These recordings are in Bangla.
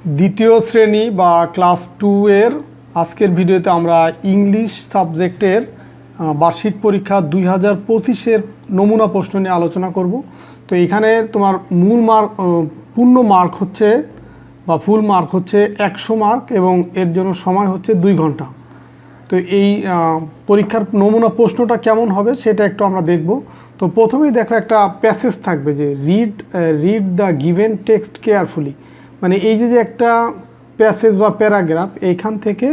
দ্বিতীয় শ্রেণী বা ক্লাস 2 এর আজকের ভিডিওতে আমরা ইংলিশ সাবজেক্টের বার্ষিক পরীক্ষা 2025-এর নমুনা প্রশ্ন নিয়ে আলোচনা করব। তো এখানে তোমার পূর্ণ মার্ক হচ্ছে বা ফুল মার্ক হচ্ছে 100 মার্ক এবং এর জন্য সময় হচ্ছে 2 ঘন্টা। তো এই পরীক্ষার নমুনা প্রশ্নটা কেমন হবে সেটা একটু আমরা দেখব। তো প্রথমেই দেখো একটা প্যাসেজ থাকবে যে read the given text carefully, মানে এই যে একটা প্যাসেজ বা প্যারাগ্রাফ এইখান থেকে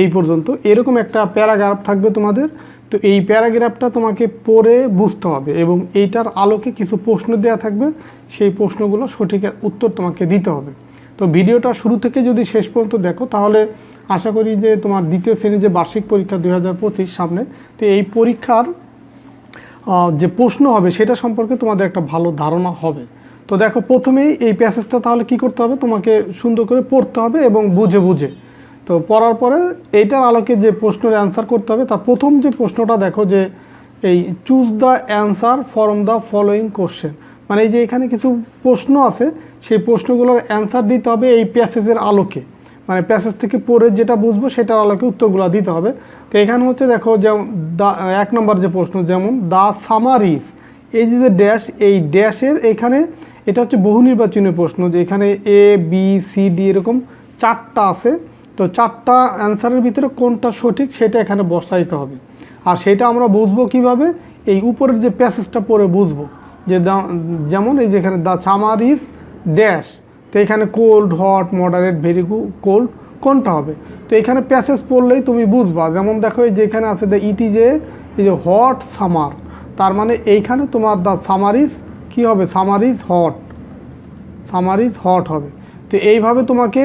এই পর্যন্ত এরকম একটা প্যারাগ্রাফ থাকবে তোমাদের। তো এই প্যারাগ্রাফটা তোমাকে পড়ে বুঝতে হবে এবং এইটার আলোকে কিছু প্রশ্ন দেওয়া থাকবে, সেই প্রশ্নগুলো সঠিক উত্তর তোমাকে দিতে হবে। তো ভিডিওটা শুরু থেকে যদি শেষ পর্যন্ত দেখো তাহলে আশা করি যে তোমার দ্বিতীয় শ্রেণীর যে বার্ষিক পরীক্ষা 2025 সামনে, তো এই পরীক্ষার যে প্রশ্ন হবে সেটা সম্পর্কে তোমাদের একটা ভালো ধারণা হবে। তো দেখো প্রথমেই এই প্যাসেজটা তাহলে কি করতে হবে, তোমাকে সুন্দর করে পড়তে হবে এবং বুঝে তো পড়ার পরে এইটার আলোকে যে প্রশ্নের অ্যান্সার করতে হবে। তার প্রথম যে প্রশ্নটা দেখো যে এই choose the answer from the following question, মানে এই যে এখানে কিছু প্রশ্ন আছে সেই প্রশ্নগুলোর অ্যান্সার দিতে হবে এই প্যাসেজের আলোকে, মানে প্যাসেজ থেকে পড়ে যেটা বুঝবো সেটার আলোকে উত্তরগুলো দিতে হবে। তো এখানে হচ্ছে দেখো যেমন এক নম্বর যে প্রশ্ন, যেমন দ্য সামারিজ, এই যে ড্যাশ, এই ড্যাশের এখানে এটা হচ্ছে বহু নির্বাচনী প্রশ্ন, যে এখানে এ বি সি ডি এরকম 4টা আছে। তো 4টা অ্যান্সারের ভিতরে কোনটা সঠিক সেটা এখানে বসাইতে হবে। আর সেটা আমরা বুঝবো কিভাবে, এই উপরের যে প্যাসেজটা পড়ে বুঝবো। যে যেমন এই যেখানে দ্য সামারিজ ড্যাশ, তো এখানে cold, hot, moderate, very cold কোনটা হবে। তো এখানে প্যাসেজ পড়লেই তুমি বুঝবা। যেমন দেখো এই যে এখানে আছে দ্য ইট ইজ এই যে হট সামার, তার মানে এইখানে তোমার দ্য সামারিজ কী হবে, সামারিজ হট হবে। তো এইভাবে তোমাকে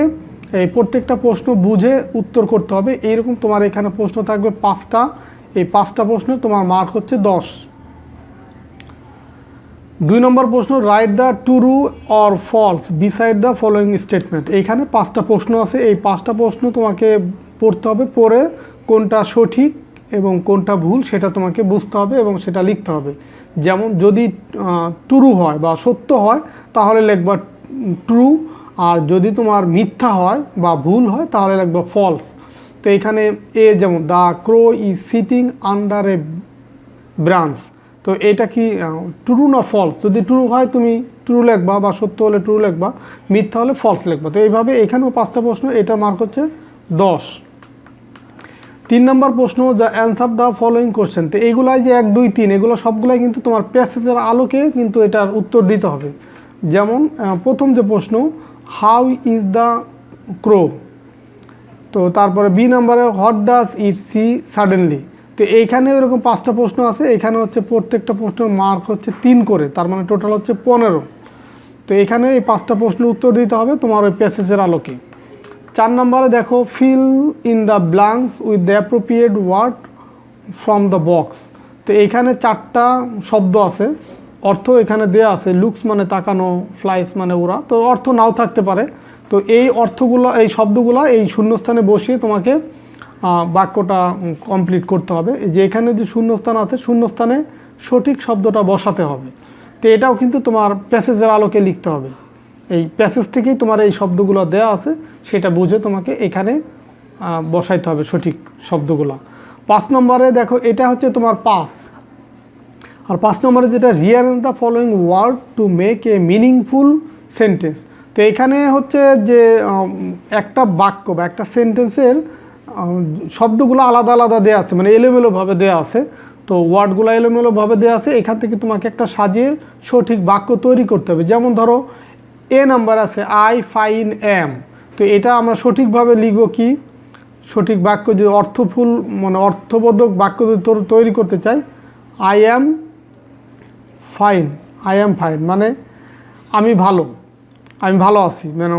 এই প্রত্যেকটা প্রশ্ন বুঝে উত্তর করতে হবে। এইরকম তোমার এখানে প্রশ্ন থাকবে 5টা, এই 5টা প্রশ্নের তোমার মার্ক হচ্ছে 10। 2 নম্বর প্রশ্ন, write the true or false beside the following statement. এইখানে 5টা প্রশ্ন আছে, এই 5টা প্রশ্ন তোমাকে পড়তে হবে, পড়ে কোনটা সঠিক এবং কোনটা ভুল সেটা তোমাকে বুঝতে হবে এবং সেটা লিখতে হবে। যেমন যদি ট্রু হয় বা সত্য হয় তাহলে লিখবা ট্রু, আর যদি তোমার মিথ্যা হয় বা ভুল হয় তাহলে লিখবা ফলস। তো এখানে যেমন the crow is sitting under a branch, তো এটা কি ট্রু না ফলস? যদি ট্রু হয় তুমি ট্রু লিখবা বা সত্য হলে ট্রু লিখবা, মিথ্যা হলে ফলস লিখবা। তো এইভাবে এখানেও 5টা প্রশ্ন, এটার মার্ক হচ্ছে 10। 3 নম্বর প্রশ্ন, যা অ্যান্সার দ্য ফলোয়িং কোশ্চেন। তো এইগুলাই যে 1 2 3 এগুলো সবগুলাই কিন্তু তোমার প্যাসেজের আলোকে কিন্তু এটার উত্তর দিতে হবে। যেমন প্রথম যে প্রশ্ন, হাউ ইজ দ্য ক্রো, তো তারপরে বি নম্বরে what does it see suddenly. তো এইখানে এরকম 5টা প্রশ্ন আছে, এখানে হচ্ছে প্রত্যেকটা প্রশ্নের মার্ক হচ্ছে 3 করে, তার মানে টোটাল হচ্ছে 15। তো এখানে এই 5টা প্রশ্নের উত্তর দিতে হবে তোমার ওই প্যাসেজের আলোকে। 4 নম্বরে দেখো fill in the blanks with the appropriate word from the box. তো এইখানে 4টা শব্দ আছে, অর্থ এখানে দেয়া আছে। লুকস মানে তাকানো, ফ্লাইস মানে ওরা, তো অর্থ নাও থাকতে পারে। তো এই অর্থগুলো, এই শব্দগুলো এই শূন্যস্থানে বসিয়ে তোমাকে বাক্যটা কমপ্লিট করতে হবে। যে এখানে যে শূন্যস্থান আছে, শূন্যস্থানে সঠিক শব্দটা বসাতে হবে। তো এটাও কিন্তু তোমার প্যাসেজের আলোকে লিখতে হবে। এই প্যাসেজ থেকেই তোমার এই শব্দগুলো দেয়া আছে, সেটা বুঝে তোমাকে এখানে বসাইতে হবে সঠিক শব্দগুলো। 5 নম্বরে দেখো এটা হচ্ছে তোমার পাস, আর 5 নম্বরে যেটা rearrange the following word to make a meaningful sentence. তো এখানে হচ্ছে যে একটা বাক্য বা একটা সেন্টেন্সের শব্দগুলো আলাদা আলাদা দেওয়া আছে, মানে এলোমেলোভাবে দেওয়া আছে। তো ওয়ার্ডগুলো এলোমেলোভাবে দেওয়া আছে, এখান থেকে তোমাকে একটা সাজিয়ে সঠিক বাক্য তৈরি করতে হবে। যেমন ধরো এ নাম্বার আছে আই ফাইন অ্যাম, তো এটা আমরা সঠিকভাবে লিখব কি, সঠিক বাক্য যদি অর্থফুল মানে অর্থবোধক বাক্য যদি তৈরি করতে চাই, আই অ্যাম ফাইন মানে আমি ভালো আছি, মানে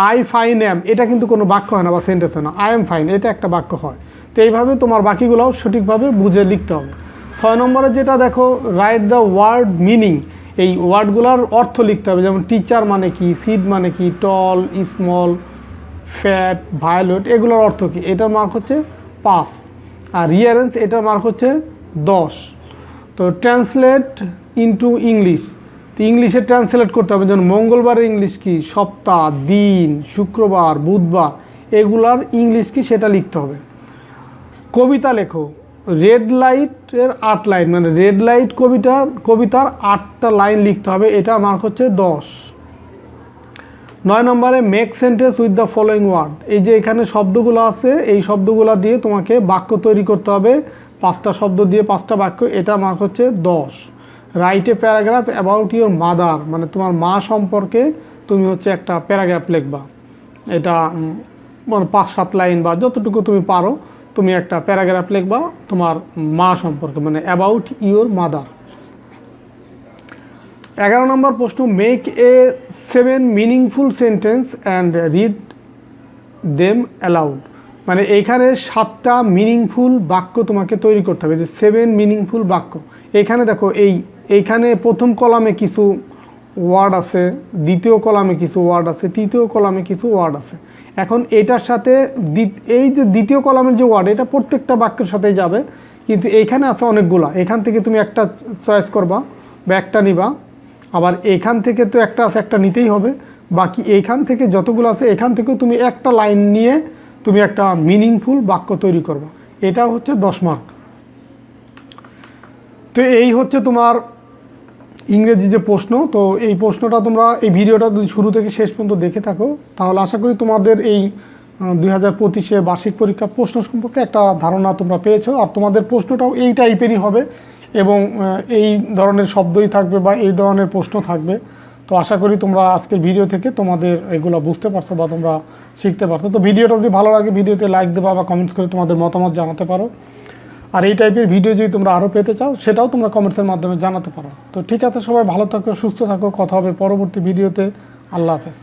আই ফাইন অ্যাম এটা কিন্তু কোনো বাক্য হয় না বা সেন্টেন্স হয় না, আই এম ফাইন এটা একটা বাক্য হয়। তো এইভাবে তোমার বাকিগুলোও সঠিকভাবে বুঝে লিখতে হবে। 6 নম্বরে যেটা দেখো রাইট দ্য ওয়ার্ড মিনিং, এই ওয়ার্ডগুলোর অর্থ লিখতে হবে। যেমন টিচার মানে কি, সিড মানে কি, টল, স্মল, ফ্যাট, ভায়োলেট, এগুলোর অর্থ কি, এটার মার্ক হচ্ছে 5। আর রিঅ্যারেঞ্জ এটার মার্ক হচ্ছে 10। তো ট্রান্সলেট ইনটু ইংলিশ, তো ইংলিশে ট্রান্সলেট করতে হবে, যেমন মঙ্গলবারের ইংলিশ কি, সপ্তাহ, দিন, শুক্রবার, বুধবার, এগুলার ইংলিশ কি সেটা লিখতে হবে। কবিতা লেখো, রেড লাইটের 8 লাইন, মানে রেড লাইট কবিতার 8টা লাইন লিখতে হবে, এটা মার্ক হচ্ছে 10। 9 নম্বরে make sentence with the following word. এই যে এখানে শব্দগুলো আছে, এই শব্দগুলো দিয়ে তোমাকে বাক্য তৈরি করতে হবে, 5টা শব্দ দিয়ে 5টা বাক্য, এটা মার্ক হচ্ছে 10। Write a paragraph about your mother, মানে তোমার মা সম্পর্কে তুমি হচ্ছে একটা প্যারাগ্রাফ লিখবা, এটা মানে 5-7 লাইন বা যতটুকু তুমি পারো তুমি একটা প্যারাগ্রাফ লিখবা তোমার মা সম্পর্কে, মানে অ্যাবাউট ইউর মাদার। 11 নম্বর প্রশ্ন, make a 7 meaningful sentence and read them allowed. মানে এইখানে 7টা মিনিংফুল বাক্য তোমাকে তৈরি করতে হবে, যে 7 মিনিংফুল বাক্য। এইখানে দেখো এইখানে প্রথম কলামে কিছু ওয়ার্ড আছে, দ্বিতীয় কলামে কিছু ওয়ার্ড আছে, তৃতীয় কলামে কিছু ওয়ার্ড আছে। এখন এটার সাথে এই যে দ্বিতীয় কলামের যে ওয়ার্ড, এটা প্রত্যেকটা বাক্যের সাথেই যাবে, কিন্তু এইখানে আছে অনেকগুলা, এখান থেকে তুমি একটা চয়েস করবা বা একটা নিবা, আবার এখান থেকে তো একটা আছে, একটা নিতেই হবে, বাকি এইখান থেকে যতগুলো আছে এখান থেকেও তুমি একটা লাইন নিয়ে তুমি একটা মিনিংফুল বাক্য তৈরি করবা, এটা হচ্ছে 10 মার্ক। তো এই হচ্ছে তোমার ইংরেজি যে প্রশ্ন। তো এই প্রশ্নটা তোমরা এই ভিডিওটা যদি শুরু থেকে শেষ পর্যন্ত দেখে থাকো, তাহলে আশা করি তোমাদের এই 2025 বার্ষিক পরীক্ষা প্রশ্ন সম্পর্কে একটা ধারণা তোমরা পেয়েছো। আর তোমাদের প্রশ্নটাও এই টাইপেরই হবে এবং এই ধরনের শব্দই থাকবে বা এই ধরনের প্রশ্ন থাকবে। তো আশা করি তোমরা আজকের ভিডিও থেকে তোমাদের এগুলো বুঝতে পারছো বা তোমরা শিখতে পারছো। তো ভিডিওটা যদি ভালো লাগে ভিডিওতে লাইক দেবা বা কমেন্টস করে তোমাদের মতামত জানাতে পারো। আর এই টাইপের ভিডিও যদি তোমরা আরও পেতে চাও সেটাও তোমরা কমেন্টসের মাধ্যমে জানাতে পারো। তো ঠিক আছে, সবাই ভালো থাকো, সুস্থ থাকো, কথা হবে পরবর্তী ভিডিওতে। আল্লাহ হাফেজ।